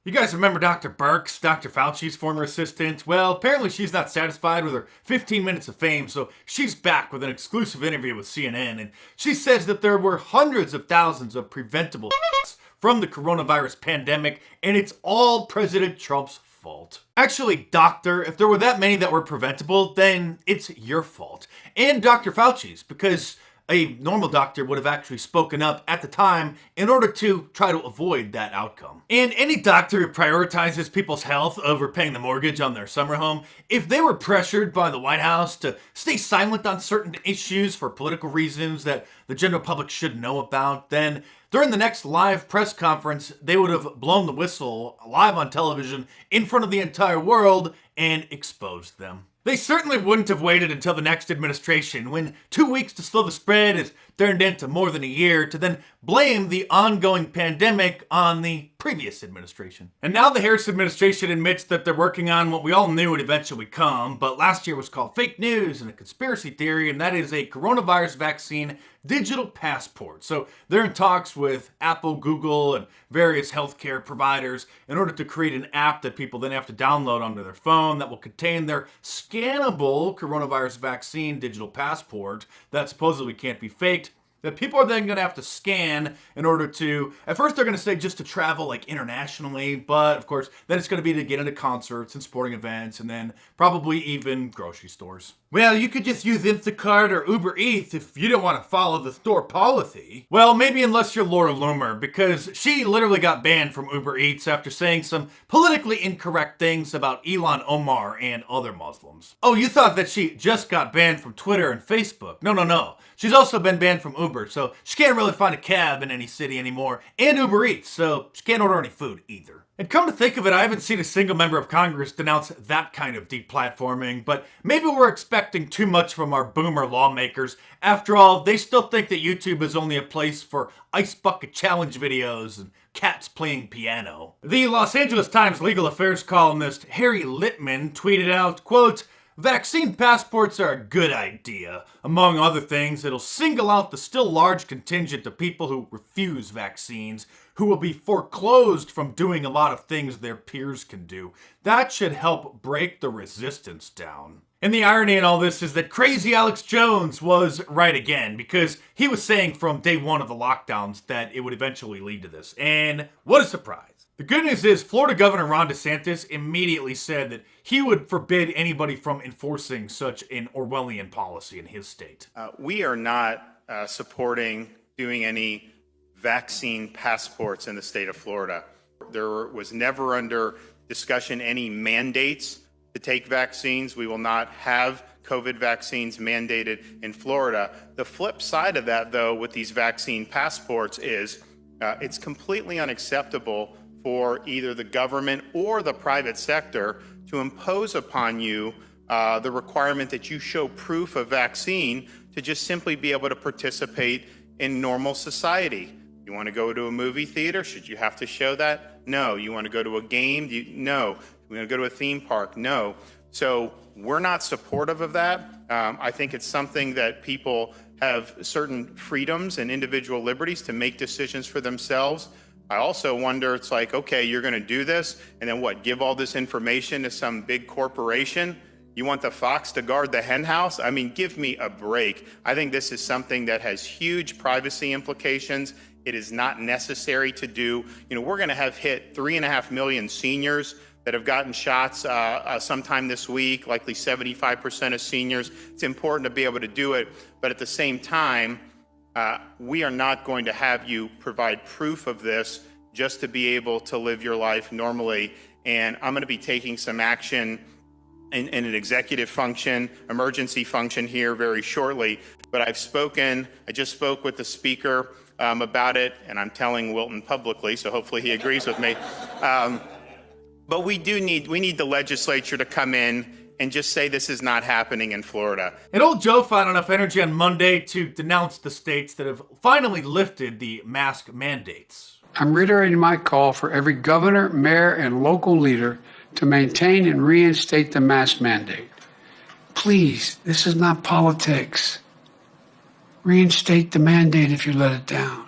You guys remember Dr. Birx, Dr. Fauci's former assistant? Well, apparently she's not satisfied with her 15 minutes of fame, so she's back with an exclusive interview with CNN, and she says that there were hundreds of thousands of preventable from the coronavirus pandemic, and it's all President Trump's fault. Actually, doctor, if there were that many that were preventable, then it's your fault. And Dr. Fauci's, because a normal doctor would have actually spoken up at the time in order to try to avoid that outcome. And any doctor who prioritizes people's health over paying the mortgage on their summer home, if they were pressured by the White House to stay silent on certain issues for political reasons that the general public should know about, then during the next live press conference, they would have blown the whistle live on television in front of the entire world and exposed them. They certainly wouldn't have waited until the next administration, when 2 weeks to slow the spread has turned into more than a year, to then blame the ongoing pandemic on the previous administration. And now the Harris administration admits that they're working on what we all knew would eventually come, but last year was called fake news and a conspiracy theory, and that is a coronavirus vaccine digital passport. So they're in talks with Apple, Google, and various healthcare providers in order to create an app that people then have to download onto their phone that will contain their scannable coronavirus vaccine digital passport that supposedly can't be faked, that people are then going to have to scan in order to, at first they're going to say just to travel like internationally, but of course then it's going to be to get into concerts and sporting events and then probably even grocery stores. Well, you could just use Instacart or Uber Eats if you don't want to follow the store policy. Well, maybe unless you're Laura Loomer, because she literally got banned from Uber Eats after saying some politically incorrect things about Ilhan Omar and other Muslims. Oh, you thought that she just got banned from Twitter and Facebook. No. She's also been banned from Uber, so she can't really find a cab in any city anymore, and Uber Eats, so she can't order any food either. And come to think of it, I haven't seen a single member of Congress denounce that kind of deplatforming, but maybe we're expecting too much from our boomer lawmakers. After all, they still think that YouTube is only a place for ice bucket challenge videos and cats playing piano. The Los Angeles Times legal affairs columnist Harry Litman tweeted out, quote, "Vaccine passports are a good idea. Among other things, it'll single out the still large contingent of people who refuse vaccines, who will be foreclosed from doing a lot of things their peers can do. That should help break the resistance down." And the irony in all this is that crazy Alex Jones was right again, because he was saying from day one of the lockdowns that it would eventually lead to this. And what a surprise. The good news is Florida Governor Ron DeSantis immediately said that he would forbid anybody from enforcing such an Orwellian policy in his state. We are not supporting doing any vaccine passports in the state of Florida. There was never under discussion any mandates to take vaccines. We will not have COVID vaccines mandated in Florida. The flip side of that, though, with these vaccine passports is it's completely unacceptable for either the government or the private sector to impose upon you the requirement that you show proof of vaccine to just simply be able to participate in normal society. You want to go to a movie theater? Should you have to show that? No. You want to go to a game? No. You want to go to a theme park? No. So we're not supportive of that. I think it's something that people have certain freedoms and individual liberties to make decisions for themselves. I also wonder, it's like, okay, you're going to do this, and then what, give all this information to some big corporation? You want the fox to guard the hen house? I mean, give me a break. I think this is something that has huge privacy implications. It is not necessary to do. You know, we're going to have hit 3.5 million seniors that have gotten shots sometime this week, likely 75% of seniors. It's important to be able to do it, but at the same time, we are not going to have you provide proof of this just to be able to live your life normally. And I'm going to be taking some action in an executive function, emergency function here very shortly. But I just spoke with the speaker about it, and I'm telling Wilton publicly, so hopefully he agrees with me. But we need the legislature to come in and just say this is not happening in Florida. And old Joe found enough energy on Monday to denounce the states that have finally lifted the mask mandates. I'm reiterating my call for every governor, mayor, and local leader to maintain and reinstate the mask mandate. Please, this is not politics. Reinstate the mandate if you let it down.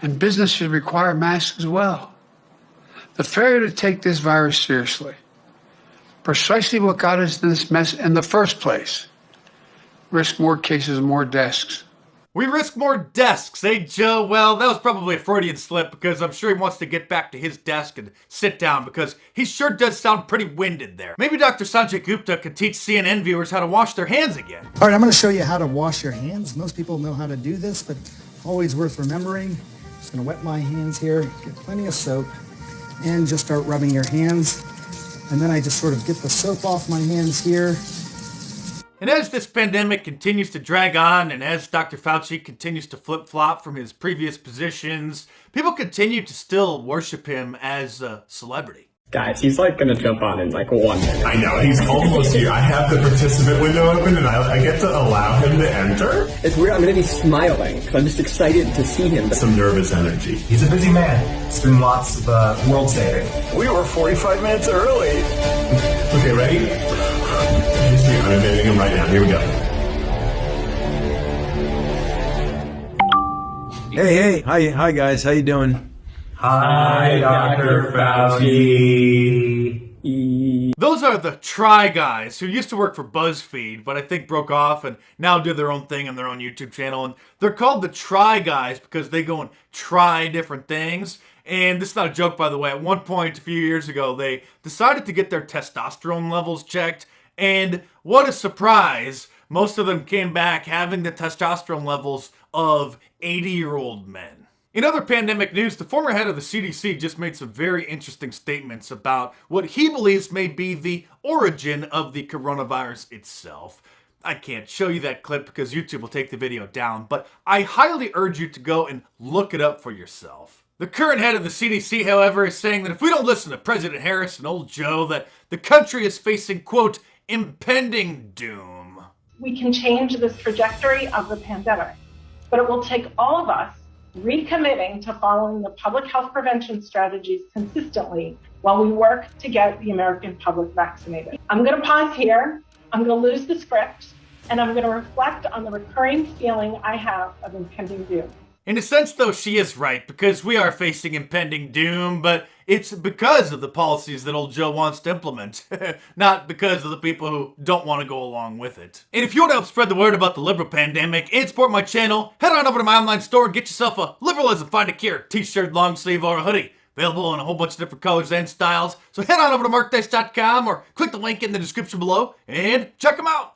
And business should require masks as well. The failure to take this virus seriously, precisely what got us in this mess in the first place, risk more cases and more deaths. We risk more desks, eh, Joe? Well, that was probably a Freudian slip because I'm sure he wants to get back to his desk and sit down because he sure does sound pretty winded there. Maybe Dr. Sanjay Gupta could teach CNN viewers how to wash their hands again. All right, I'm going to show you how to wash your hands. Most people know how to do this, but always worth remembering. Just going to wet my hands here, get plenty of soap, and just start rubbing your hands. And then I just sort of get the soap off my hands here. And as this pandemic continues to drag on, and as Dr. Fauci continues to flip-flop from his previous positions, people continue to still worship him as a celebrity. Guys, he's like gonna jump on in like 1 minute. I know, he's almost here. I have the participant window open and I get to allow him to enter. It's weird, I'm gonna be smiling because I'm just excited to see him. Some nervous energy. He's a busy man. He's doing lots of world saving. We were 45 minutes early. Okay, ready? I'm inviting him right now. Here we go. Hey, hi guys, how you doing? Hi, Dr. Fauci. Those are the Try Guys who used to work for BuzzFeed, but I think broke off and now do their own thing on their own YouTube channel. And they're called the Try Guys because they go and try different things. And this is not a joke, by the way. At one point, a few years ago, they decided to get their testosterone levels checked. And what a surprise, most of them came back having the testosterone levels of 80-year-old men. In other pandemic news, the former head of the CDC just made some very interesting statements about what he believes may be the origin of the coronavirus itself. I can't show you that clip because YouTube will take the video down, but I highly urge you to go and look it up for yourself. The current head of the CDC, however, is saying that if we don't listen to President Harris and old Joe, that the country is facing, quote, impending doom. We can change this trajectory of the pandemic, but it will take all of us recommitting to following the public health prevention strategies consistently while we work to get the American public vaccinated. I'm going to pause here. I'm going to lose the script, and I'm going to reflect on the recurring feeling I have of impending doom. In a sense, though, she is right, because we are facing impending doom, but it's because of the policies that old Joe wants to implement, not because of the people who don't want to go along with it. And if you want to help spread the word about the liberal pandemic and support my channel, head on over to my online store and get yourself a Liberalism Find a Cure t-shirt, long sleeve, or a hoodie. Available in a whole bunch of different colors and styles, so head on over to markdice.com or click the link in the description below and check them out.